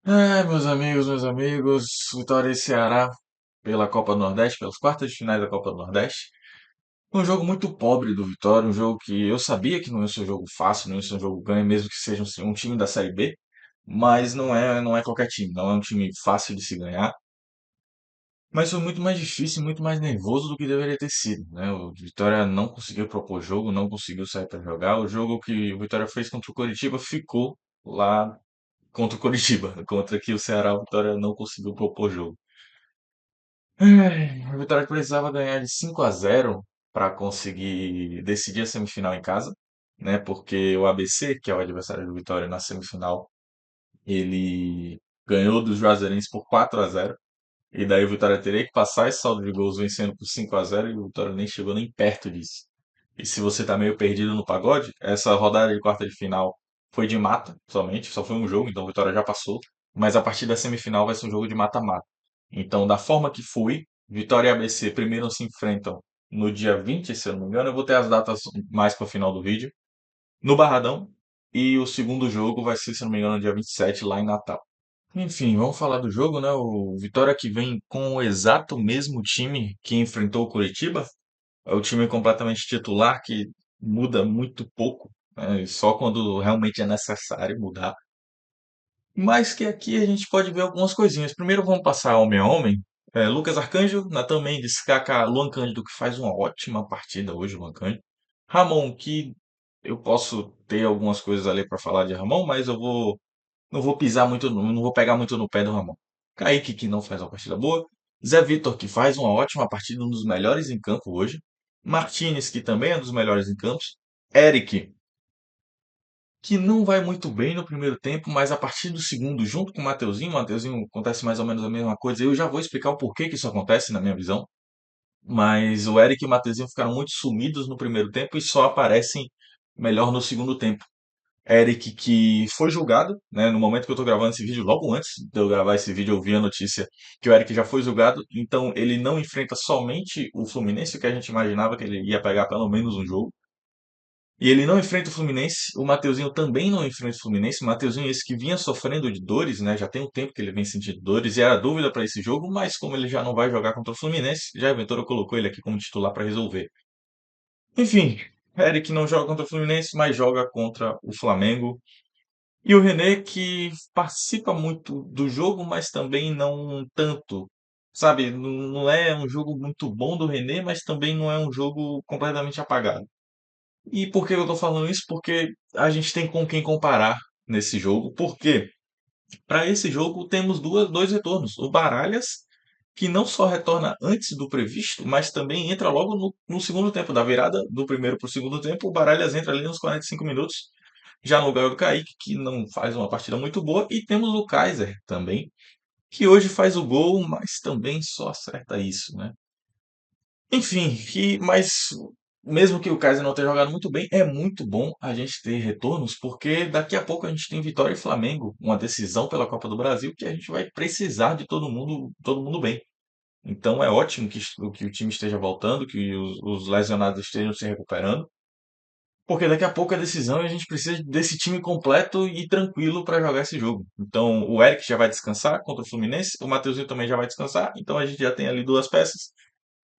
Meus amigos, Vitória e Ceará pela Copa do Nordeste, pelas quartas de finais da Copa do Nordeste. Um jogo muito pobre do Vitória, um jogo que eu sabia que não ia ser um jogo fácil, não ia ser um jogo ganho, mesmo que seja um time da Série B, mas não é qualquer time, não é um time fácil de se ganhar, mas foi muito mais difícil, muito mais nervoso do que deveria ter sido, né? O Vitória não conseguiu propor jogo, não conseguiu sair para jogar. O jogo que o Vitória fez contra o Coritiba ficou lá contra o Coritiba, contra que o Ceará, o Vitória não conseguiu propor jogo. O Vitória precisava ganhar de 5-0 para conseguir decidir a semifinal em casa, né? Porque o ABC, que é o adversário do Vitória na semifinal, ele ganhou dos Juazeirenses por 4-0. E daí o Vitória teria que passar esse saldo de gols vencendo por 5-0 e o Vitória nem chegou nem perto disso. E se você tá meio perdido no pagode, essa rodada de quarta de final foi de mata somente, só foi um jogo, então o Vitória já passou. Mas a partir da semifinal vai ser um jogo de mata-mata. Então, da forma que foi, Vitória e ABC primeiro se enfrentam no dia 20, se eu não me engano. Eu vou ter as datas mais para o final do vídeo, no Barradão. E o segundo jogo vai ser, se eu não me engano, no dia 27, lá em Natal. Enfim, vamos falar do jogo, né? O Vitória que vem com o exato mesmo time que enfrentou o Curitiba. É o time completamente titular que muda muito pouco, né? Só quando realmente é necessário mudar. Mas que aqui a gente pode ver algumas coisinhas. Primeiro vamos passar homem a homem. Lucas Arcanjo, Natan Mendes, Kaká, Luan Cândido, que faz uma ótima partida hoje, o Luan Cândido. Ramon, que eu posso ter algumas coisas ali para falar de Ramon, mas não vou pisar muito, não vou pegar muito no pé do Ramon. Kaique, que não faz uma partida boa. Zé Vitor, que faz uma ótima partida, um dos melhores em campo hoje. Martinez, que também é um dos melhores em campos. Eric, que não vai muito bem no primeiro tempo, mas a partir do segundo, junto com o Mateuzinho acontece mais ou menos a mesma coisa. Eu já vou explicar o porquê que isso acontece na minha visão. Mas o Eric e o Mateuzinho ficaram muito sumidos no primeiro tempo e só aparecem melhor no segundo tempo. Eric, que foi julgado, né? No momento que eu tô gravando esse vídeo, logo antes de eu gravar esse vídeo, eu vi a notícia que o Eric já foi julgado, então ele não enfrenta somente o Fluminense, que a gente imaginava que ele ia pegar pelo menos um jogo. E ele não enfrenta o Fluminense, o Mateuzinho também não enfrenta o Fluminense. O Mateuzinho, esse que vinha sofrendo de dores, né? Já tem um tempo que ele vem sentindo dores e era dúvida para esse jogo, mas como ele já não vai jogar contra o Fluminense, já a Ventura colocou ele aqui como titular para resolver. Enfim, Eric não joga contra o Fluminense, mas joga contra o Flamengo. E o René que participa muito do jogo, mas também não tanto. Sabe, não é um jogo muito bom do René, mas também não é um jogo completamente apagado. E por que eu tô falando isso? Porque a gente tem com quem comparar nesse jogo. Porque para esse jogo temos dois retornos. O Baralhas, que não só retorna antes do previsto, mas também entra logo no segundo tempo, da virada do primeiro para o segundo tempo. O Baralhas entra ali nos 45 minutos, já no lugar do Kaique, que não faz uma partida muito boa. E temos o Kaiser também, que hoje faz o gol, mas também só acerta isso, né? Enfim, mas mesmo que o Kaiser não tenha jogado muito bem, é muito bom a gente ter retornos, porque daqui a pouco a gente tem Vitória e Flamengo, uma decisão pela Copa do Brasil, que a gente vai precisar de todo mundo bem. Então é ótimo que o time esteja voltando, que os lesionados estejam se recuperando, porque daqui a pouco é decisão e a gente precisa desse time completo e tranquilo para jogar esse jogo. Então o Eric já vai descansar contra o Fluminense, o Mateuzinho também já vai descansar, então a gente já tem ali duas peças.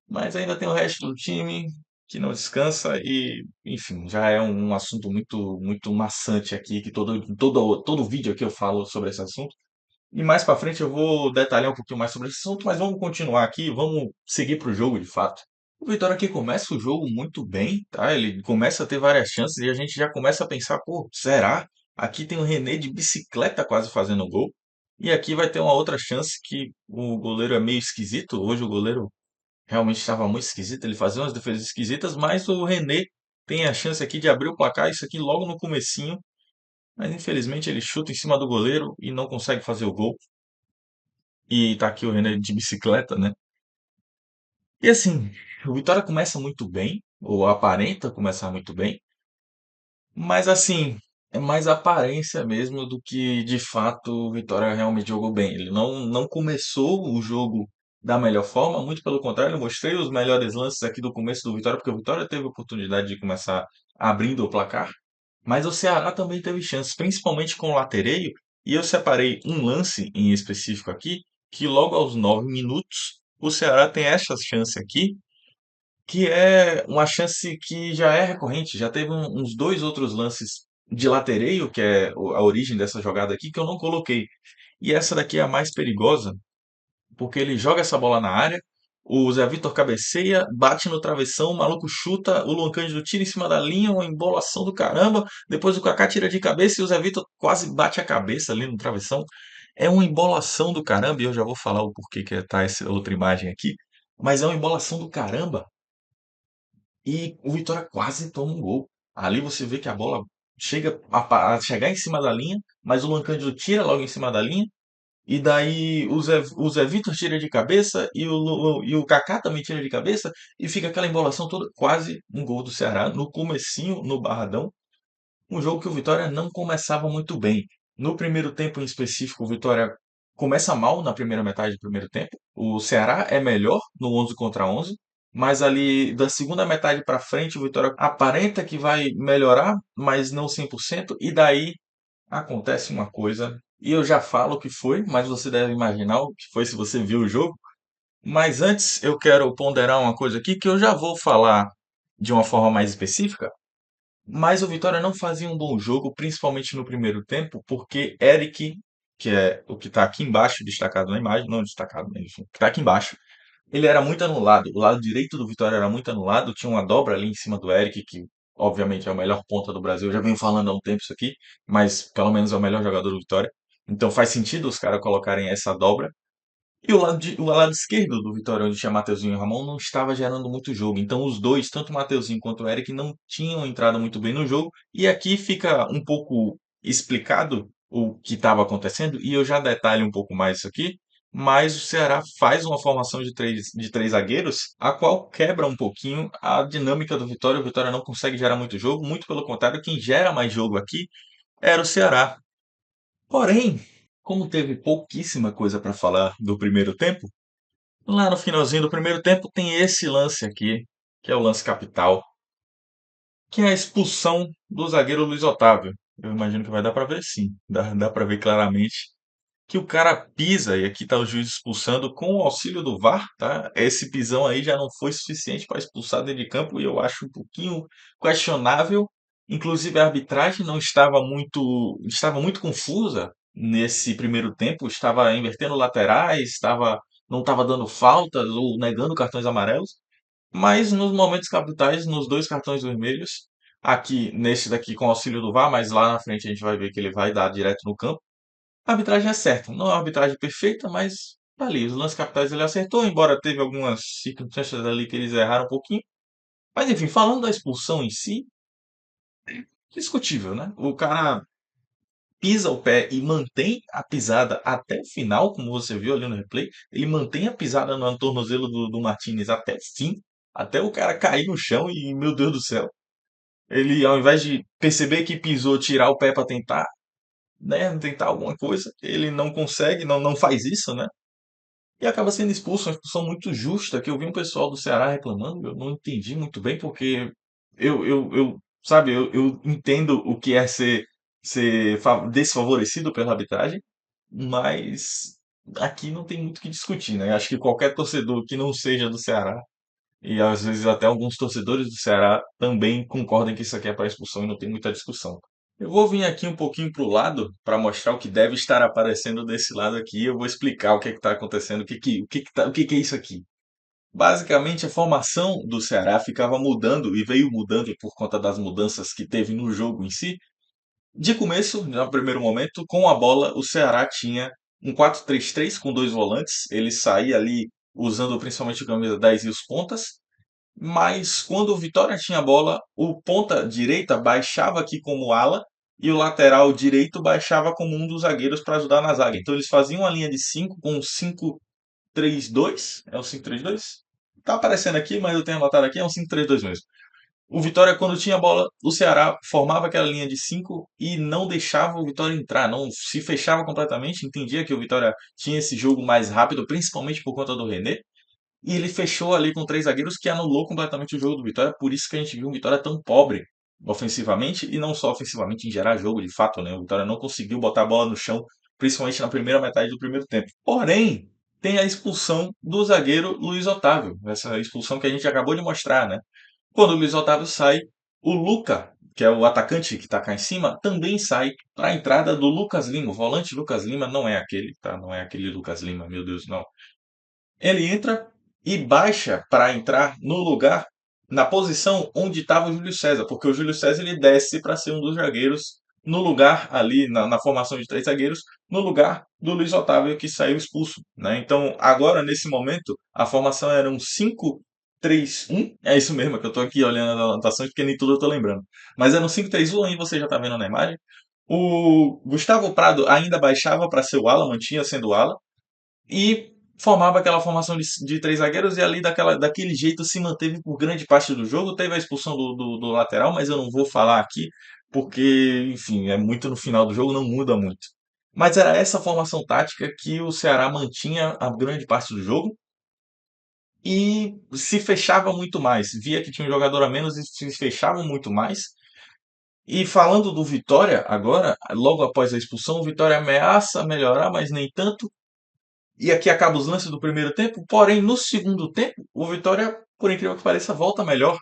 Mas ainda tem o resto do time que não descansa e, enfim, já é um assunto muito maçante aqui, que todo vídeo aqui eu falo sobre esse assunto. E mais pra frente eu vou detalhar um pouquinho mais sobre esse assunto, mas vamos continuar aqui, vamos seguir pro jogo de fato. O Vitória aqui começa o jogo muito bem, tá? Ele começa a ter várias chances e a gente já começa a pensar, pô, será? Aqui tem o René de bicicleta quase fazendo gol. E aqui vai ter uma outra chance que o goleiro é meio esquisito. Hoje o goleiro realmente estava muito esquisito, ele fazia umas defesas esquisitas, mas o René tem a chance aqui de abrir o placar, isso aqui logo no comecinho, mas infelizmente ele chuta em cima do goleiro e não consegue fazer o gol. E tá aqui o René de bicicleta, né? E assim, o Vitória começa muito bem, ou aparenta começar muito bem, mas assim, é mais aparência mesmo do que de fato o Vitória realmente jogou bem. Ele não começou o jogo da melhor forma, muito pelo contrário, eu mostrei os melhores lances aqui do começo do Vitória, porque o Vitória teve a oportunidade de começar abrindo o placar, mas o Ceará também teve chances, principalmente com o Latereio E eu separei um lance em específico aqui, que logo aos 9 minutos, o Ceará tem essa chance aqui, que é uma chance que já é recorrente, já teve uns dois outros lances de latereio, que é a origem dessa jogada aqui, que eu não coloquei. E essa daqui é a mais perigosa, porque ele joga essa bola na área, o Zé Vitor cabeceia, bate no travessão, o maluco chuta, o Luan Cândido tira em cima da linha, uma embolação do caramba, depois o Kaká tira de cabeça e o Zé Vitor quase bate a cabeça ali no travessão. É uma embolação do caramba, e eu já vou falar o porquê que tá essa outra imagem aqui, mas é uma embolação do caramba e o Vitória quase toma um gol. Ali você vê que a bola chega a chegar em cima da linha, mas o Luan Cândido tira logo em cima da linha, e daí o Zé Vitor tira de cabeça e o Kaká também tira de cabeça e fica aquela embolação toda, quase um gol do Ceará no comecinho, no Barradão, um jogo que o Vitória não começava muito bem. No primeiro tempo em específico, o Vitória começa mal na primeira metade do primeiro tempo. O Ceará é melhor no 11 contra 11, mas ali da segunda metade para frente, o Vitória aparenta que vai melhorar, mas não 100%, e daí acontece uma coisa, e eu já falo o que foi, mas você deve imaginar o que foi se você viu o jogo. Mas antes eu quero ponderar uma coisa aqui que eu já vou falar de uma forma mais específica, mas o Vitória não fazia um bom jogo, principalmente no primeiro tempo, porque Eric, que é o que está aqui embaixo, destacado na imagem, não destacado, mas enfim, que está aqui embaixo, ele era muito anulado. O lado direito do Vitória era muito anulado, tinha uma dobra ali em cima do Eric, que obviamente é o melhor ponta do Brasil. Eu já venho falando há um tempo isso aqui, mas pelo menos é o melhor jogador do Vitória. Então faz sentido os caras colocarem essa dobra. E o lado esquerdo do Vitória, onde tinha Mateuzinho e Ramon, não estava gerando muito jogo. Então os dois, tanto o Mateuzinho quanto o Eric, não tinham entrado muito bem no jogo. E aqui fica um pouco explicado o que estava acontecendo, e eu já detalho um pouco mais isso aqui. Mas o Ceará faz uma formação de três zagueiros, a qual quebra um pouquinho a dinâmica do Vitória. O Vitória não consegue gerar muito jogo, muito pelo contrário, quem gera mais jogo aqui era o Ceará. Porém, como teve pouquíssima coisa para falar do primeiro tempo, lá no finalzinho do primeiro tempo tem esse lance aqui, que é o lance capital, que é a expulsão do zagueiro Luiz Otávio. Eu imagino que vai dar para ver sim, dá para ver claramente que o cara pisa, e aqui tá o juiz expulsando com o auxílio do VAR, tá? Esse pisão aí já não foi suficiente para expulsar dentro de campo e eu acho um pouquinho questionável. Inclusive a arbitragem não estava muito confusa nesse primeiro tempo, estava invertendo laterais, não estava dando faltas ou negando cartões amarelos, mas nos momentos capitais, nos dois cartões vermelhos, aqui nesse daqui com auxílio do VAR, mas lá na frente a gente vai ver que ele vai dar direto no campo. A arbitragem é certa. Não é uma arbitragem perfeita, mas tá ali. Os lances capitais ele acertou, embora teve algumas circunstâncias ali que eles erraram um pouquinho. Mas enfim, falando da expulsão em si, discutível, né? O cara pisa o pé e mantém a pisada até o final, como você viu ali no replay. Ele mantém a pisada no tornozelo do Martinez até o fim, até o cara cair no chão e, meu Deus do céu, ele ao invés de perceber que pisou, tirar o pé para tentar, né, tentar alguma coisa, ele não consegue, não faz isso, né? E acaba sendo expulso, uma expulsão muito justa, que eu vi um pessoal do Ceará reclamando, eu não entendi muito bem, porque sabe, eu entendo o que é ser desfavorecido pela arbitragem, mas aqui não tem muito o que discutir, né? Acho que qualquer torcedor que não seja do Ceará, e às vezes até alguns torcedores do Ceará também concordam que isso aqui é para expulsão e não tem muita discussão. Eu vou vir aqui um pouquinho para o lado para mostrar o que deve estar aparecendo desse lado aqui. Eu vou explicar o que está acontecendo, o que é isso aqui. Basicamente, a formação do Ceará ficava mudando e veio mudando por conta das mudanças que teve no jogo em si. De começo, no primeiro momento, com a bola, o Ceará tinha um 4-3-3 com dois volantes. Ele saía ali usando principalmente o camisa 10 e os pontas. Mas quando o Vitória tinha a bola, o ponta direita baixava aqui como ala e o lateral direito baixava como um dos zagueiros para ajudar na zaga. Então eles faziam uma linha de 5 com um 5-3-2. É o 5-3-2? Tá aparecendo aqui, mas eu tenho anotado aqui, é um 5-3-2 mesmo. O Vitória, quando tinha a bola, o Ceará formava aquela linha de 5 e não deixava o Vitória entrar, não se fechava completamente. Entendia que o Vitória tinha esse jogo mais rápido, principalmente por conta do René. E ele fechou ali com três zagueiros que anulou completamente o jogo do Vitória. Por isso que a gente viu um Vitória tão pobre ofensivamente e não só ofensivamente em gerar jogo de fato, né? O Vitória não conseguiu botar a bola no chão principalmente na primeira metade do primeiro tempo. Porém, tem a expulsão do zagueiro Luiz Otávio, essa expulsão que a gente acabou de mostrar, né? Quando o Luiz Otávio sai, o Luca, que é o atacante que está cá em cima, também sai para a entrada do Lucas Lima. O volante Lucas Lima não é aquele, tá? Não é aquele Lucas Lima, meu Deus, não. Ele entra e baixa para entrar no lugar, na posição onde estava o Júlio César, porque o Júlio César ele desce para ser um dos zagueiros no lugar ali, na formação de três zagueiros, no lugar do Luiz Otávio que saiu expulso, né? Então, agora, nesse momento, a formação era um 5-3-1. É isso mesmo, que eu estou aqui olhando as anotações, porque nem tudo eu estou lembrando. Mas era um 5-3-1, aí você já está vendo na imagem. O Gustavo Prado ainda baixava para ser o ala, mantinha sendo o ala, e formava aquela formação de três zagueiros e ali daquele jeito se manteve por grande parte do jogo. Teve a expulsão do lateral, mas eu não vou falar aqui porque, enfim, é muito no final do jogo, não muda muito. Mas era essa formação tática que o Ceará mantinha a grande parte do jogo e se fechava muito mais. Via que tinha um jogador a menos e se fechava muito mais. E falando do Vitória agora, logo após a expulsão, o Vitória ameaça melhorar, mas nem tanto. E aqui acaba os lances do primeiro tempo, porém no segundo tempo, o Vitória, por incrível que pareça, volta melhor.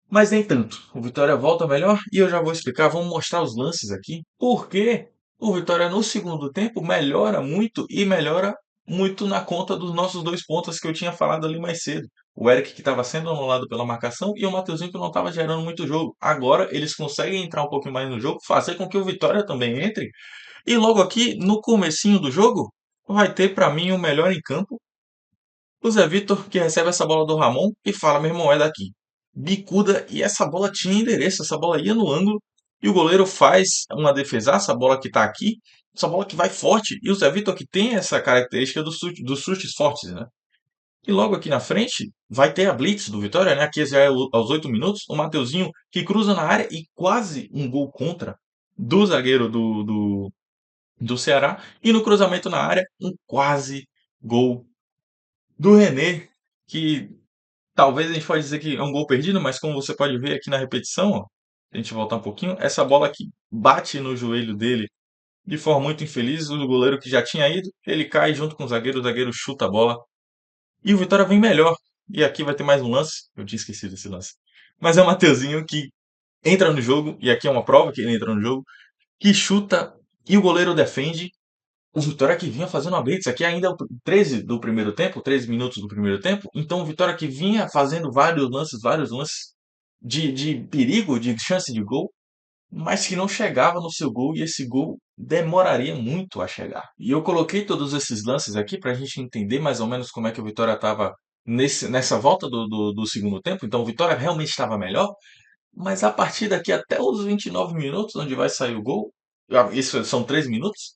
Mas nem tanto. O Vitória volta melhor e eu já vou explicar, vamos mostrar os lances aqui. Porque o Vitória no segundo tempo melhora muito e melhora muito na conta dos nossos dois pontas que eu tinha falado ali mais cedo. O Eric que estava sendo anulado pela marcação e o Mateuzinho que não estava gerando muito jogo. Agora eles conseguem entrar um pouquinho mais no jogo, fazer com que o Vitória também entre e logo aqui, no comecinho do jogo, vai ter para mim o melhor em campo, o Zé Vitor, que recebe essa bola do Ramon e fala, meu irmão, é daqui. Bicuda, e essa bola tinha endereço, essa bola ia no ângulo, e o goleiro faz uma defesaça, a bola que tá aqui, essa bola que vai forte, e o Zé Vitor que tem essa característica dos chutes fortes, né? E logo aqui na frente, vai ter a blitz do Vitória, né? Aqui já é aos 8 minutos, o Mateuzinho que cruza na área e quase um gol contra do zagueiro do Ceará. E no cruzamento na área, um quase gol do René, que talvez a gente pode dizer que é um gol perdido, mas como você pode ver aqui na repetição, ó, a gente voltar um pouquinho, essa bola aqui bate no joelho dele de forma muito infeliz, o goleiro que já tinha ido, ele cai junto com o zagueiro chuta a bola e o Vitória vem melhor. E aqui vai ter mais um lance, eu tinha esquecido esse lance. Mas é o Mateuzinho que entra no jogo, e aqui é uma prova que ele entra no jogo, que chuta e o goleiro defende. O Vitória que vinha fazendo uma blitz, aqui ainda é o 13 do primeiro tempo, 13 minutos do primeiro tempo. Então o Vitória que vinha fazendo vários lances de perigo, de chance de gol, mas que não chegava no seu gol e esse gol demoraria muito a chegar. E eu coloquei todos esses lances aqui para a gente entender mais ou menos como é que o Vitória estava nessa volta do segundo tempo. Então o Vitória realmente estava melhor, mas a partir daqui até os 29 minutos, onde vai sair o gol, isso são 3 minutos,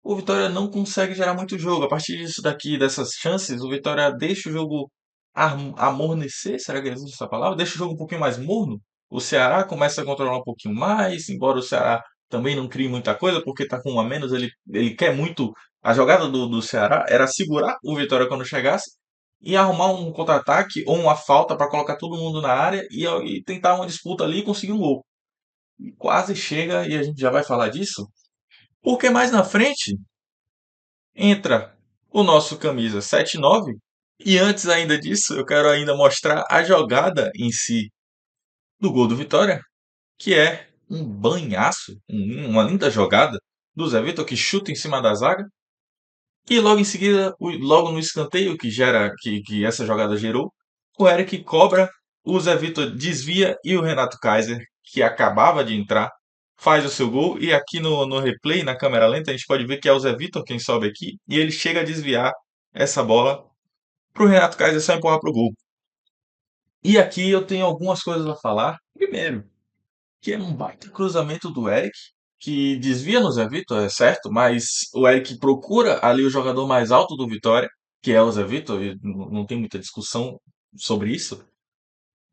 o Vitória não consegue gerar muito jogo. A partir disso daqui, dessas chances, o Vitória deixa o jogo amornecer, será que existe essa palavra? Deixa o jogo um pouquinho mais morno. O Ceará começa a controlar um pouquinho mais, embora o Ceará também não crie muita coisa, porque está com um a menos, ele quer muito. A jogada do Ceará era segurar o Vitória quando chegasse e arrumar um contra-ataque ou uma falta para colocar todo mundo na área e tentar uma disputa ali e conseguir um gol. E quase chega, e a gente já vai falar disso, porque mais na frente entra o nosso camisa 7-9 e antes ainda disso eu quero ainda mostrar a jogada em si do gol do Vitória, que é um banhaço, uma linda jogada do Zé Vitor que chuta em cima da zaga e logo em seguida, logo no escanteio que essa jogada gerou, o Eric cobra, o Zé Vitor desvia e o Renato Kaiser, que acabava de entrar, faz o seu gol. E aqui no replay, na câmera lenta, a gente pode ver que é o Zé Vitor quem sobe aqui e ele chega a desviar essa bola para o Renato Kaiser só empurrar para o gol. E aqui eu tenho algumas coisas a falar. Primeiro, que é um baita cruzamento do Eric, que desvia no Zé Vitor, é certo, mas o Eric procura ali o jogador mais alto do Vitória, que é o Zé Vitor, e não tem muita discussão sobre isso.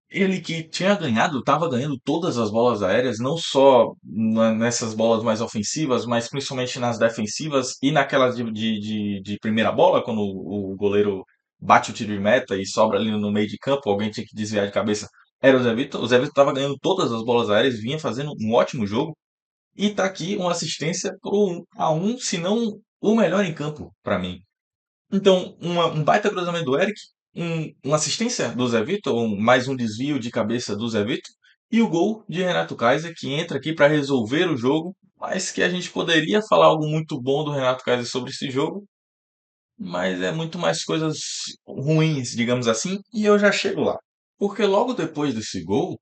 Ele que tinha ganhado, estava ganhando todas as bolas aéreas, não só nessas bolas mais ofensivas, mas principalmente nas defensivas e naquelas de primeira bola, quando o goleiro bate o tiro de meta e sobra ali no meio de campo, alguém tinha que desviar de cabeça. Era o Zé Vitor. O Zé Vitor estava ganhando todas as bolas aéreas, vinha fazendo um ótimo jogo. E tá aqui uma assistência pro 1 a 1, se não o melhor em campo para mim. Então, um baita cruzamento do Eric, uma assistência do Zé Vitor, mais um desvio de cabeça do Zé Vitor, e o gol de Renato Kaiser, que entra aqui para resolver o jogo, mas que a gente poderia falar algo muito bom do Renato Kaiser sobre esse jogo, mas é muito mais coisas ruins, digamos assim, e eu já chego lá. Porque logo depois desse gol,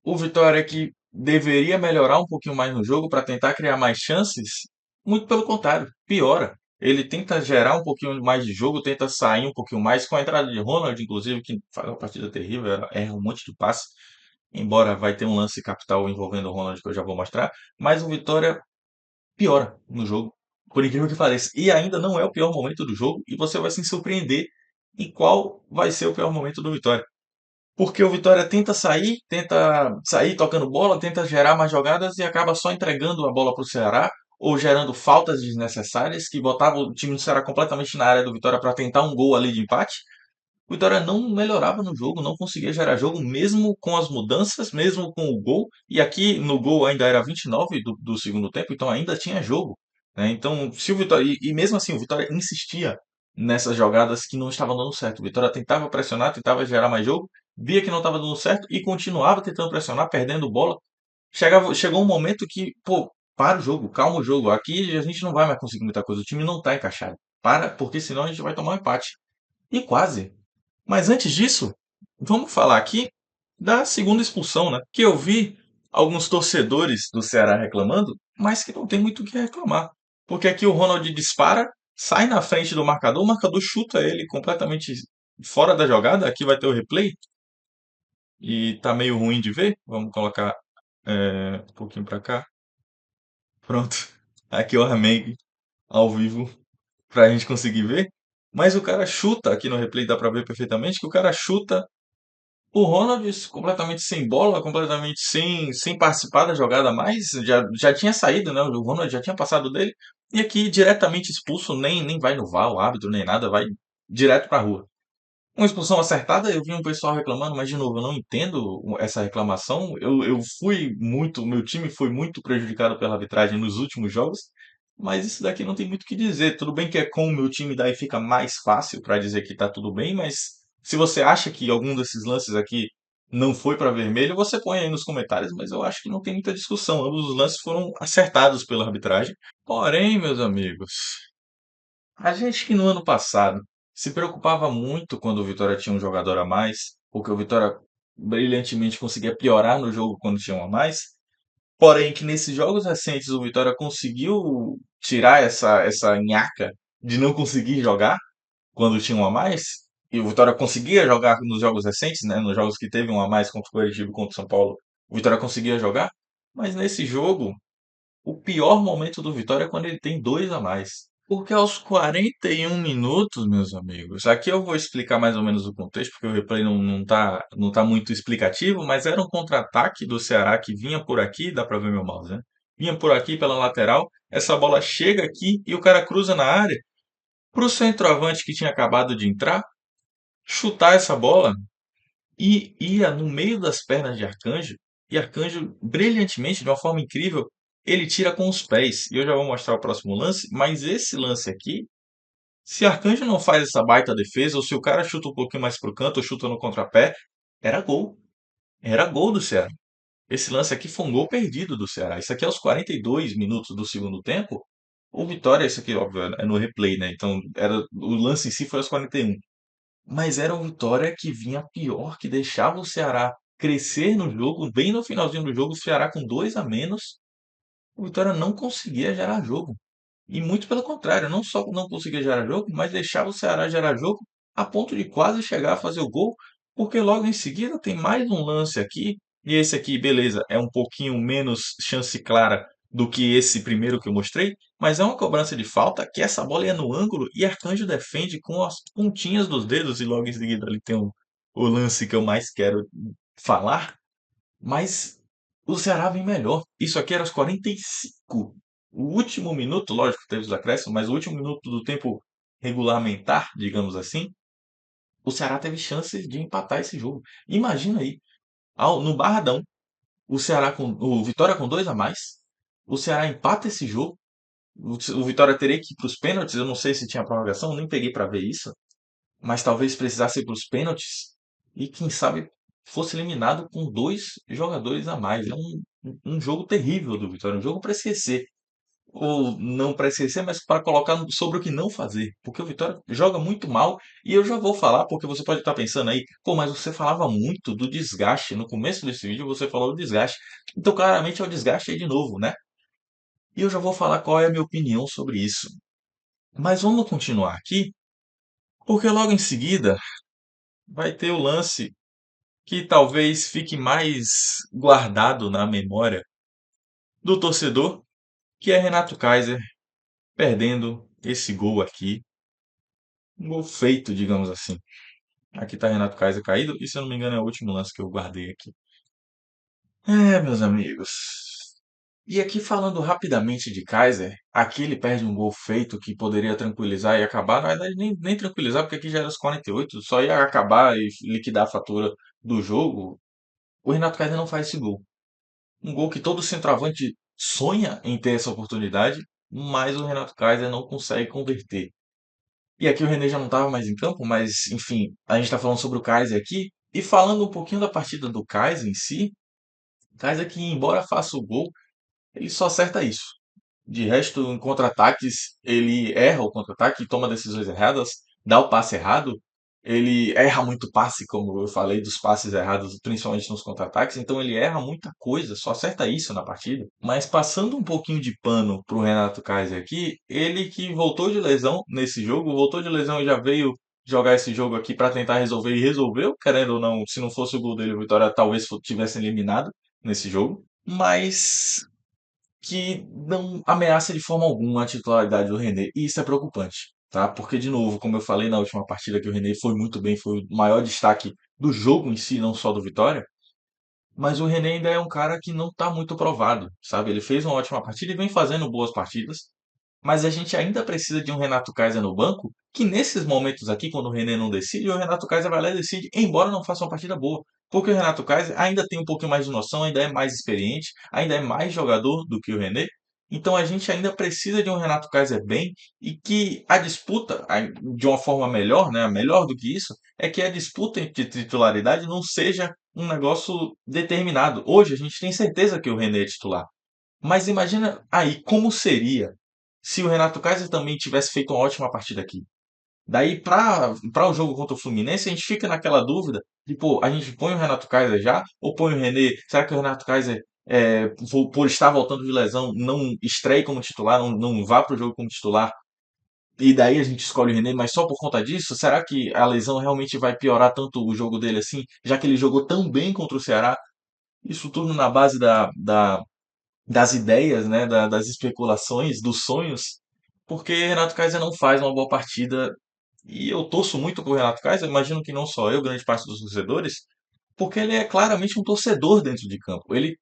o Vitória que deveria melhorar um pouquinho mais no jogo para tentar criar mais chances, muito pelo contrário, piora. Ele tenta gerar um pouquinho mais de jogo, tenta sair um pouquinho mais, com a entrada de Ronald, inclusive, que faz uma partida terrível, erra um monte de passe, embora vai ter um lance capital envolvendo o Ronald que eu já vou mostrar, mas o Vitória piora no jogo, por incrível que pareça. E ainda não é o pior momento do jogo, e você vai se surpreender em qual vai ser o pior momento do Vitória. Porque o Vitória tenta sair tocando bola, tenta gerar mais jogadas e acaba só entregando a bola para o Ceará ou gerando faltas desnecessárias que botavam o time do Ceará completamente na área do Vitória para tentar um gol ali de empate. O Vitória não melhorava no jogo, não conseguia gerar jogo, mesmo com as mudanças, mesmo com o gol. E aqui no gol ainda era 29 do segundo tempo, então ainda tinha jogo, né? Então, se o Vitória. E mesmo assim, o Vitória insistia nessas jogadas que não estavam dando certo. O Vitória tentava pressionar, tentava gerar mais jogo, via que não estava dando certo e continuava tentando pressionar, perdendo bola. Chegou um momento que, pô, para o jogo, calma o jogo. Aqui a gente não vai mais conseguir muita coisa, o time não está encaixado. Para, porque senão a gente vai tomar um empate. E quase. Mas antes disso, vamos falar aqui da segunda expulsão, né? Que eu vi alguns torcedores do Ceará reclamando, mas que não tem muito o que reclamar. Porque aqui o Ronald dispara, sai na frente do marcador, o marcador chuta ele completamente fora da jogada. Aqui vai ter o replay e tá meio ruim de ver. Vamos colocar um pouquinho pra cá. Pronto. Aqui eu armei ao vivo pra gente conseguir ver. Mas o cara chuta, aqui no replay dá pra ver perfeitamente que o cara chuta o Ronald completamente sem bola, completamente sem participar da jogada mais, já tinha saído, né? O Ronald já tinha passado dele, e aqui diretamente expulso, nem vai no VAR, o árbitro, nem nada, vai direto pra rua. Uma expulsão acertada, eu vi um pessoal reclamando, mas de novo, eu não entendo essa reclamação. Eu fui muito, meu time foi muito prejudicado pela arbitragem nos últimos jogos, mas isso daqui não tem muito o que dizer. Tudo bem que é com o meu time, daí fica mais fácil para dizer que tá tudo bem, mas se você acha que algum desses lances aqui não foi para vermelho, você põe aí nos comentários, mas eu acho que não tem muita discussão. Ambos os lances foram acertados pela arbitragem. Porém, meus amigos, a gente que no ano passado se preocupava muito quando o Vitória tinha um jogador a mais, porque o Vitória brilhantemente conseguia piorar no jogo quando tinha um a mais, porém que nesses jogos recentes o Vitória conseguiu tirar essa nhaca de não conseguir jogar quando tinha um a mais, e o Vitória conseguia jogar nos jogos recentes, né, nos jogos que teve um a mais contra o Coritiba e contra o São Paulo, o Vitória conseguia jogar, mas nesse jogo o pior momento do Vitória é quando ele tem dois a mais. Porque aos 41 minutos, meus amigos, aqui eu vou explicar mais ou menos o contexto, porque o replay não tá muito explicativo, mas era um contra-ataque do Ceará que vinha por aqui, dá pra ver meu mouse, né? Vinha por aqui pela lateral, essa bola chega aqui e o cara cruza na área pro centroavante que tinha acabado de entrar, chutar essa bola e ia no meio das pernas de Arcanjo, e Arcanjo, brilhantemente, de uma forma incrível, ele tira com os pés. E eu já vou mostrar o próximo lance, mas esse lance aqui, se Arcanjo não faz essa baita defesa, ou se o cara chuta um pouquinho mais pro canto, ou chuta no contrapé, era gol. Era gol do Ceará. Esse lance aqui foi um gol perdido do Ceará. Isso aqui aos 42 minutos do segundo tempo. O Vitória, isso aqui, óbvio, é no replay, né? Então, o lance em si foi aos 41. Mas era o Vitória que vinha pior, que deixava o Ceará crescer no jogo, bem no finalzinho do jogo, o Ceará com dois a menos, o Vitória não conseguia gerar jogo. E muito pelo contrário, não só não conseguia gerar jogo, mas deixava o Ceará gerar jogo a ponto de quase chegar a fazer o gol, porque logo em seguida tem mais um lance aqui, e esse aqui, beleza, é um pouquinho menos chance clara do que esse primeiro que eu mostrei, mas é uma cobrança de falta que essa bola ia no ângulo e Arcanjo defende com as pontinhas dos dedos, e logo em seguida ali tem o lance que eu mais quero falar, mas o Ceará vem melhor. Isso aqui era aos 45. O último minuto, lógico, teve os acréscimos, mas o último minuto do tempo regulamentar, digamos assim, o Ceará teve chance de empatar esse jogo. Imagina aí, no Barradão, o Vitória com dois a mais. O Ceará empata esse jogo, o Vitória teria que ir para os pênaltis. Eu não sei se tinha prorrogação, nem peguei para ver isso, mas talvez precisasse ir para os pênaltis e quem sabe fosse eliminado com dois jogadores a mais. É um jogo terrível do Vitória, um jogo para esquecer. Ou não para esquecer, mas para colocar sobre o que não fazer. Porque o Vitória joga muito mal e eu já vou falar, porque você pode estar pensando aí, pô, mas você falava muito do desgaste. No começo desse vídeo você falou do desgaste. Então claramente é o desgaste aí de novo, né? E eu já vou falar qual é a minha opinião sobre isso. Mas vamos continuar aqui, porque logo em seguida vai ter o lance que talvez fique mais guardado na memória do torcedor, que é Renato Kaiser perdendo esse gol aqui. Um gol feito, digamos assim. Aqui tá Renato Kaiser caído, e se eu não me engano é o último lance que eu guardei aqui. É, meus amigos. E aqui falando rapidamente de Kaiser, aqui ele perde um gol feito que poderia tranquilizar e acabar. Na verdade, nem tranquilizar, porque aqui já era os 48, só ia acabar e liquidar a fatura do jogo. O Renato Kaiser não faz esse gol. Um gol que todo centroavante sonha em ter essa oportunidade, mas o Renato Kaiser não consegue converter. E aqui o René já não estava mais em campo, mas enfim, a gente está falando sobre o Kaiser aqui. E falando um pouquinho da partida do Kaiser em si, Kaiser que, embora faça o gol, ele só acerta isso. De resto, em contra-ataques, ele erra o contra-ataque, toma decisões erradas, dá o passe errado. Ele erra muito passe, como eu falei, dos passes errados, principalmente nos contra-ataques. Então ele erra muita coisa, só acerta isso na partida. Mas passando um pouquinho de pano pro Renato Kaiser aqui, ele que voltou de lesão nesse jogo, voltou de lesão e já veio jogar esse jogo aqui para tentar resolver e resolveu, querendo ou não, se não fosse o gol dele, o Vitória talvez tivesse eliminado nesse jogo. Mas que não ameaça de forma alguma a titularidade do René. E isso é preocupante, tá? Porque, de novo, como eu falei na última partida, que o René foi muito bem, foi o maior destaque do jogo em si, não só do Vitória. Mas o René ainda é um cara que não está muito provado, sabe? Ele fez uma ótima partida e vem fazendo boas partidas. Mas a gente ainda precisa de um Renato Kaiser no banco, que nesses momentos aqui, quando o René não decide, o Renato Kaiser vai lá e decide, embora não faça uma partida boa. Porque o Renato Kaiser ainda tem um pouquinho mais de noção, ainda é mais experiente, ainda é mais jogador do que o René. Então a gente ainda precisa de um Renato Kaiser bem e que a disputa, de uma forma melhor, né, melhor do que isso, é que a disputa de titularidade não seja um negócio determinado. Hoje a gente tem certeza que o René é titular. Mas imagina aí como seria se o Renato Kaiser também tivesse feito uma ótima partida aqui. Daí, para o jogo contra o Fluminense, a gente fica naquela dúvida de, pô, a gente põe o Renato Kaiser já ou põe o René? Será que o Renato Kaiser, por estar voltando de lesão, não estreie como titular, não vá para o jogo como titular? E daí a gente escolhe o René, mas só por conta disso? Será que a lesão realmente vai piorar tanto o jogo dele assim, já que ele jogou tão bem contra o Ceará? Isso tudo na base das ideias, né, das especulações, dos sonhos, porque Renato Kaiser não faz uma boa partida e eu torço muito pro Renato Kaiser, imagino que não só eu, grande parte dos torcedores, porque ele é claramente um torcedor dentro de campo. Ele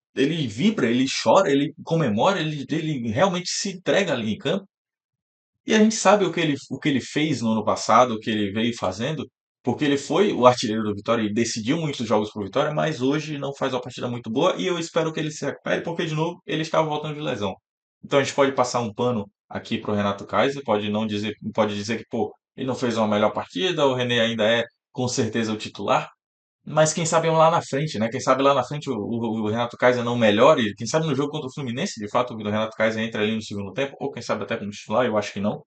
vibra, ele chora, ele comemora, ele realmente se entrega ali em campo. E a gente sabe o que ele fez no ano passado, o que ele veio fazendo, porque ele foi o artilheiro do Vitória e decidiu muitos jogos para o Vitória, mas hoje não faz uma partida muito boa e eu espero que ele se recupere, porque de novo ele estava voltando de lesão. Então a gente pode passar um pano aqui para o Renato Kaiser, pode não dizer, pode dizer que pô, ele não fez uma melhor partida, o René ainda é com certeza o titular, mas quem sabe lá na frente, né? Quem sabe lá na frente o Renato Kaiser não melhore, quem sabe no jogo contra o Fluminense, de fato, o Renato Kaiser entra ali no segundo tempo, ou quem sabe até como titular, eu acho que não,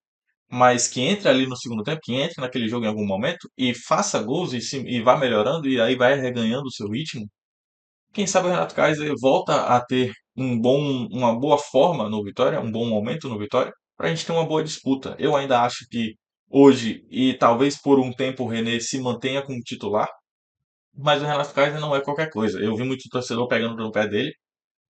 mas que entre ali no segundo tempo, que entre naquele jogo em algum momento e faça gols e vá melhorando e aí vai reganhando o seu ritmo. Quem sabe o Renato Kaiser volta a ter uma boa forma no Vitória, um bom momento no Vitória, para a gente ter uma boa disputa. Eu ainda acho que hoje, e talvez por um tempo o René se mantenha como titular, mas o Renato Kaiser não é qualquer coisa. Eu vi muito torcedor pegando no pé dele,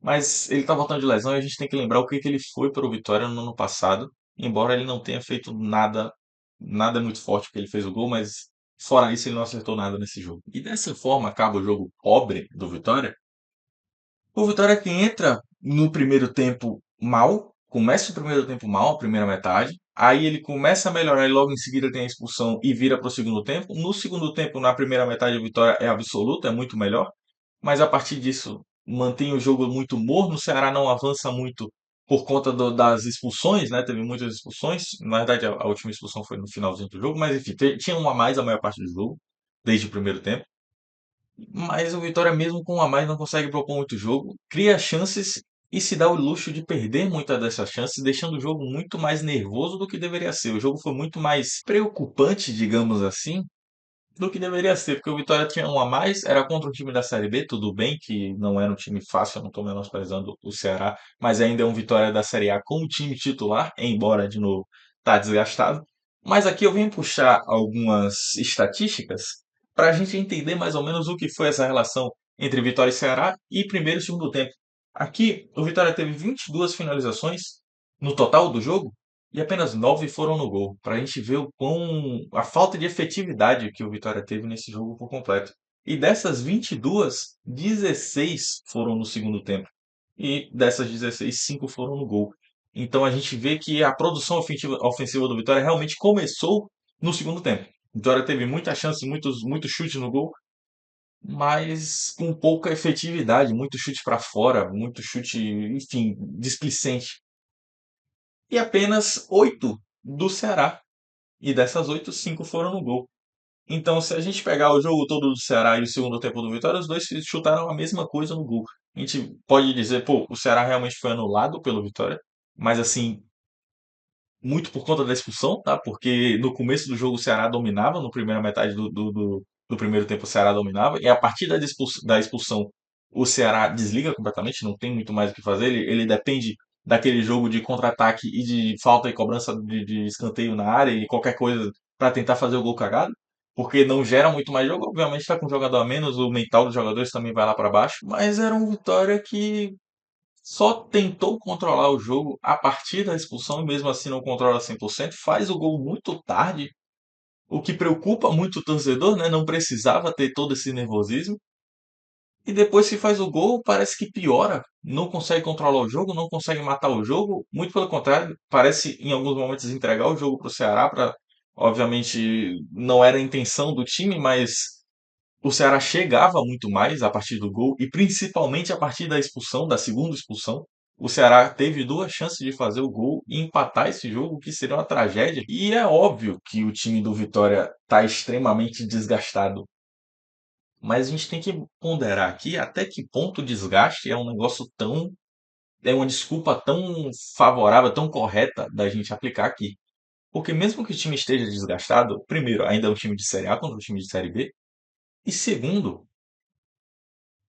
mas ele tá voltando de lesão e a gente tem que lembrar o que que ele foi para o Vitória no ano passado, embora ele não tenha feito nada muito forte porque ele fez o gol, mas fora isso ele não acertou nada nesse jogo. E dessa forma acaba o jogo pobre do Vitória. O Vitória que entra no primeiro tempo mal, começa o primeiro tempo mal, a primeira metade, aí ele começa a melhorar e logo em seguida tem a expulsão e vira para o segundo tempo. No segundo tempo, na primeira metade, a vitória é absoluta, é muito melhor, mas a partir disso mantém o jogo muito morno, o Ceará não avança muito por conta das expulsões, né? Teve muitas expulsões. Na verdade, a última expulsão foi no finalzinho do jogo, mas enfim, tinha um a mais a maior parte do jogo, desde o primeiro tempo. Mas o Vitória, mesmo com um a mais, não consegue propor muito jogo, cria chances e se dá o luxo de perder muitas dessas chances, deixando o jogo muito mais nervoso do que deveria ser. O jogo foi muito mais preocupante, digamos assim, do que deveria ser, porque o Vitória tinha um a mais, era contra um time da Série B, tudo bem que não era um time fácil, eu não estou menosprezando o Ceará, mas ainda é um Vitória da Série A com o time titular, embora de novo tá desgastado. Mas aqui eu vim puxar algumas estatísticas para a gente entender mais ou menos o que foi essa relação entre Vitória e Ceará e primeiro e segundo tempo. Aqui o Vitória teve 22 finalizações no total do jogo, e apenas 9 foram no gol, para a gente ver o quão a falta de efetividade que o Vitória teve nesse jogo por completo. E dessas 22, 16 foram no segundo tempo. E dessas 16, 5 foram no gol. Então a gente vê que a produção ofensiva do Vitória realmente começou no segundo tempo. O Vitória teve muitas chances, muitos chutes no gol, mas com pouca efetividade, muito chute para fora, muito chute, enfim, displicente. E apenas 8 do Ceará. E dessas 8, 5 foram no gol. Então, se a gente pegar o jogo todo do Ceará e o segundo tempo do Vitória, os dois chutaram a mesma coisa no gol. A gente pode dizer, pô, o Ceará realmente foi anulado pelo Vitória, mas assim, muito por conta da expulsão, tá? Porque no começo do jogo o Ceará dominava, no primeira metade do primeiro tempo o Ceará dominava, e a partir da expulsão o Ceará desliga completamente, não tem muito mais o que fazer, ele depende daquele jogo de contra-ataque e de falta e cobrança de escanteio na área e qualquer coisa para tentar fazer o gol cagado, porque não gera muito mais jogo, obviamente está com um jogador a menos, o mental dos jogadores também vai lá para baixo, mas era um Vitória que só tentou controlar o jogo a partir da expulsão e mesmo assim não controla 100%. Faz o gol muito tarde, o que preocupa muito o torcedor, né? Não precisava ter todo esse nervosismo. E depois que faz o gol, parece que piora. Não consegue controlar o jogo, não consegue matar o jogo. Muito pelo contrário, parece em alguns momentos entregar o jogo para o Ceará. Obviamente, não era a intenção do time, mas o Ceará chegava muito mais a partir do gol e principalmente a partir da expulsão, da segunda expulsão. O Ceará teve duas chances de fazer o gol e empatar esse jogo, que seria uma tragédia. E é óbvio que o time do Vitória está extremamente desgastado. Mas a gente tem que ponderar aqui até que ponto o desgaste é um negócio tão. É uma desculpa tão favorável, tão correta da gente aplicar aqui. Porque mesmo que o time esteja desgastado, primeiro, ainda é um time de Série A contra um time de Série B. E segundo,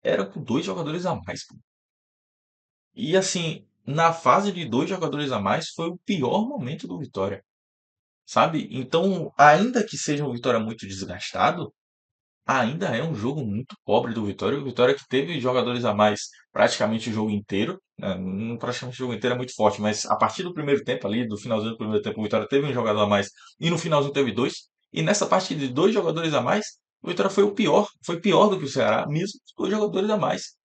era com dois jogadores a mais, pô. E assim, na fase de dois jogadores a mais, foi o pior momento do Vitória, sabe? Então, ainda que seja um Vitória muito desgastado, ainda é um jogo muito pobre do Vitória. O Vitória que teve jogadores a mais praticamente o jogo inteiro, né? Praticamente o jogo inteiro é muito forte, mas a partir do primeiro tempo ali, do finalzinho do primeiro tempo, o Vitória teve um jogador a mais e no finalzinho teve dois. E nessa parte de dois jogadores a mais, o Vitória foi o pior, foi pior do que o Ceará, mesmo com dois jogadores a mais.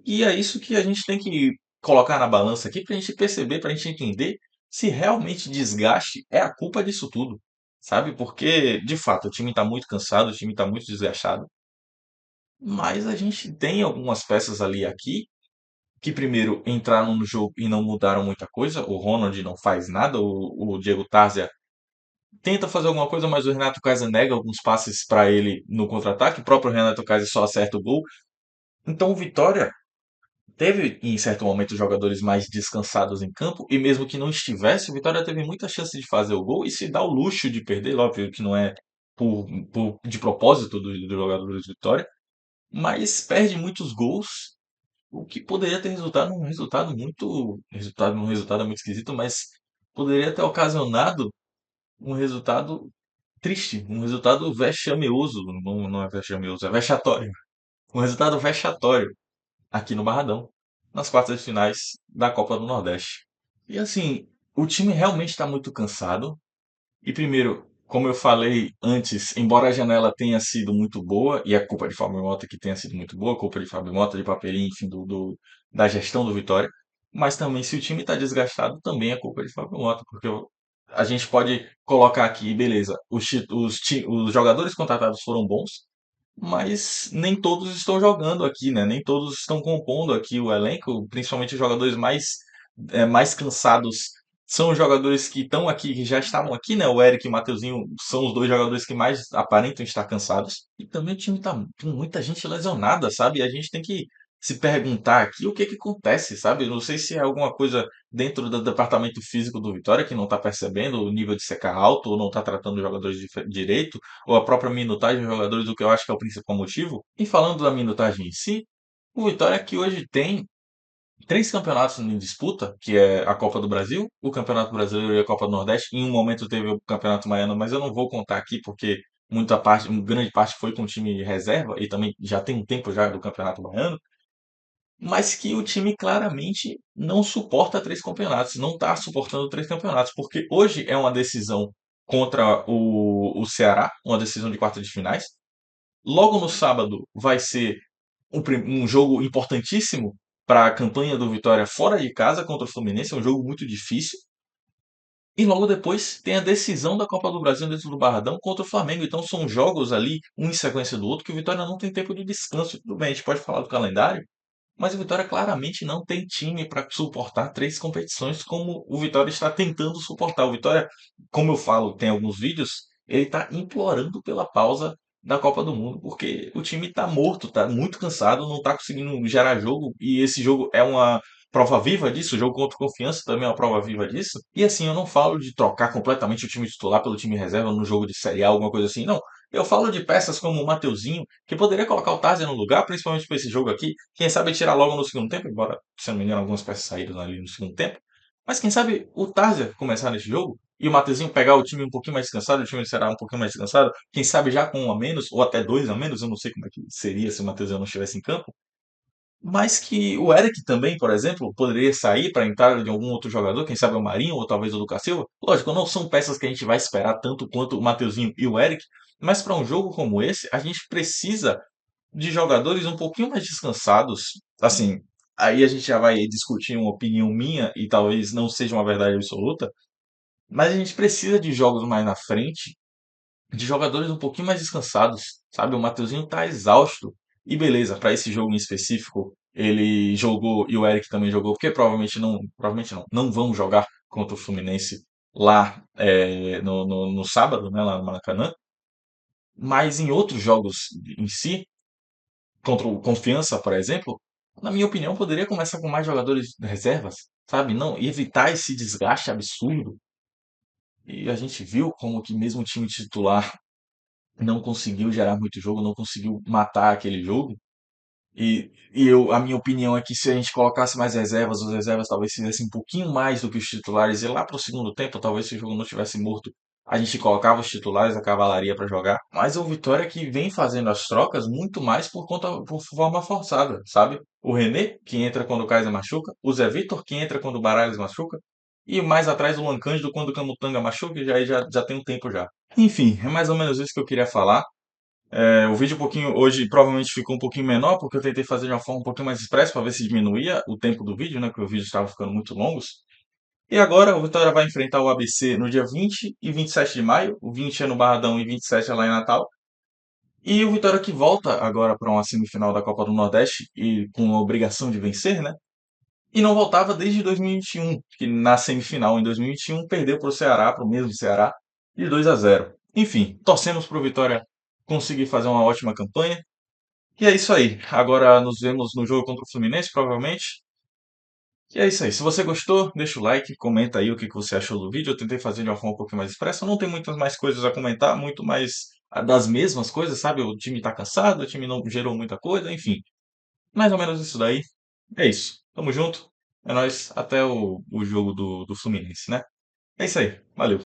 E é isso que a gente tem que colocar na balança aqui para a gente perceber, para a gente entender se realmente desgaste é a culpa disso tudo, sabe? Porque, de fato, o time está muito cansado, o time está muito desgastado, mas a gente tem algumas peças ali e aqui que, primeiro, entraram no jogo e não mudaram muita coisa. O Ronald não faz nada, o Diego Tarзia tenta fazer alguma coisa, mas o Renato Kaiser nega alguns passes para ele no contra-ataque. O próprio Renato Kaiser só acerta o gol. Então, o Vitória teve, em certo momento, jogadores mais descansados em campo, e mesmo que não estivesse, o Vitória teve muita chance de fazer o gol e se dá o luxo de perder, óbvio que não é de propósito dos jogadores do Vitória, mas perde muitos gols, o que poderia ter resultado num resultado é muito esquisito, mas poderia ter ocasionado um resultado triste, um resultado vexameoso, não é vexameoso, é vexatório, um resultado vexatório aqui no Barradão, nas quartas de finais da Copa do Nordeste. E assim, o time realmente está muito cansado. E primeiro, como eu falei antes, embora a janela tenha sido muito boa, e a culpa de Fábio Mota que tenha sido muito boa, a culpa de Fábio Mota, de Papelinho, enfim, da gestão do Vitória, mas também se o time está desgastado, também é culpa de Fábio Mota, porque a gente pode colocar aqui, beleza, os jogadores contratados foram bons, mas nem todos estão jogando aqui, né? Nem todos estão compondo aqui o elenco, principalmente os jogadores mais mais cansados são os jogadores que estão aqui, que já estavam aqui, né? O Eric e o Mateuzinho são os dois jogadores que mais aparentam estar cansados. E também o time tá com muita gente lesionada, sabe? E a gente tem que se perguntar aqui o que que acontece, sabe? Não sei se é alguma coisa dentro do departamento físico do Vitória que não está percebendo o nível de secar alto, ou não está tratando os jogadores direito, ou a própria minutagem dos jogadores, o que eu acho que é o principal motivo. E falando da minutagem em si, o Vitória que hoje tem três campeonatos em disputa, que é a Copa do Brasil, o Campeonato Brasileiro e a Copa do Nordeste. Em um momento teve o Campeonato Baiano, mas eu não vou contar aqui porque muita parte, uma grande parte foi com o time reserva e também já tem um tempo já do Campeonato Baiano, mas que o time claramente não suporta três campeonatos, não está suportando três campeonatos, porque hoje é uma decisão contra o Ceará, uma decisão de quarta de finais. Logo no sábado vai ser um jogo importantíssimo para a campanha do Vitória fora de casa contra o Fluminense, é um jogo muito difícil. E logo depois tem a decisão da Copa do Brasil dentro do Barradão contra o Flamengo. Então são jogos ali, um em sequência do outro, que o Vitória não tem tempo de descanso. Tudo bem, a gente pode falar do calendário, mas o Vitória claramente não tem time para suportar três competições como o Vitória está tentando suportar. O Vitória, como eu falo, tem alguns vídeos, ele está implorando pela pausa da Copa do Mundo, porque o time está morto, está muito cansado, não está conseguindo gerar jogo, e esse jogo é uma prova viva disso, o jogo contra o Confiança também é uma prova viva disso. E assim, eu não falo de trocar completamente o time titular pelo time reserva no jogo de Série A, alguma coisa assim, não. Eu falo de peças como o Mateuzinho, que poderia colocar o Tarzan no lugar, principalmente para esse jogo aqui. Quem sabe tirar logo no segundo tempo, embora, se não me engano, algumas peças saíram ali no segundo tempo. Mas quem sabe o Tarzan começar nesse jogo e o Mateuzinho pegar o time um pouquinho mais descansado, o time será um pouquinho mais descansado. Quem sabe já com um a menos, ou até dois a menos, eu não sei como é que seria se o Mateuzinho não estivesse em campo. Mas que o Eric também, por exemplo, poderia sair para entrar de algum outro jogador, quem sabe o Marinho ou talvez o Lucas Silva. Lógico, não são peças que a gente vai esperar tanto quanto o Mateuzinho e o Eric, mas para um jogo como esse, a gente precisa de jogadores um pouquinho mais descansados. Assim, aí a gente já vai discutir uma opinião minha e talvez não seja uma verdade absoluta, mas a gente precisa de jogos mais na frente, de jogadores um pouquinho mais descansados, sabe? O Mateuzinho tá exausto. E beleza, para esse jogo em específico, ele jogou e o Eric também jogou, porque provavelmente não, não vão jogar contra o Fluminense lá no sábado, né, lá no Maracanã. Mas em outros jogos em si, contra o Confiança, por exemplo, na minha opinião, poderia começar com mais jogadores reservas, sabe? Não, e evitar esse desgaste absurdo. E a gente viu como que mesmo o time titular não conseguiu gerar muito jogo, não conseguiu matar aquele jogo. A minha opinião é que se a gente colocasse mais reservas, os reservas talvez fizessem um pouquinho mais do que os titulares, e lá para o segundo tempo, talvez se o jogo não tivesse morto, a gente colocava os titulares, a cavalaria para jogar. Mas o Vitória que vem fazendo as trocas muito mais por forma forçada, sabe? O René, que entra quando o Kaiser machuca, o Zé Vitor, que entra quando o Baralhas machuca, e mais atrás o Luan Cândido quando o Camutanga machuca, e já tem um tempo já. Enfim, é mais ou menos isso que eu queria falar. O vídeo um pouquinho hoje provavelmente ficou um pouquinho menor, porque eu tentei fazer de uma forma um pouquinho mais expressa para ver se diminuía o tempo do vídeo, né? Porque o vídeo estava ficando muito longos. E agora o Vitória vai enfrentar o ABC no dia 20 e 27 de maio. O 20 é no Barradão e 27 é lá em Natal. E o Vitória que volta agora para uma semifinal da Copa do Nordeste e com a obrigação de vencer, né? E não voltava desde 2021, que na semifinal em 2021 perdeu para o Ceará, para o mesmo Ceará, de 2-0. Enfim, torcemos para o Vitória conseguir fazer uma ótima campanha. E é isso aí. Agora nos vemos no jogo contra o Fluminense, provavelmente. E é isso aí. Se você gostou, deixa o like, comenta aí o que você achou do vídeo. Eu tentei fazer de uma forma um pouquinho mais expressa. Não tem muitas mais coisas a comentar, muito mais das mesmas coisas, sabe? O time tá cansado, o time não gerou muita coisa, enfim. Mais ou menos isso daí. É isso. Tamo junto. É nóis. Até o jogo do Fluminense, né? É isso aí. Valeu.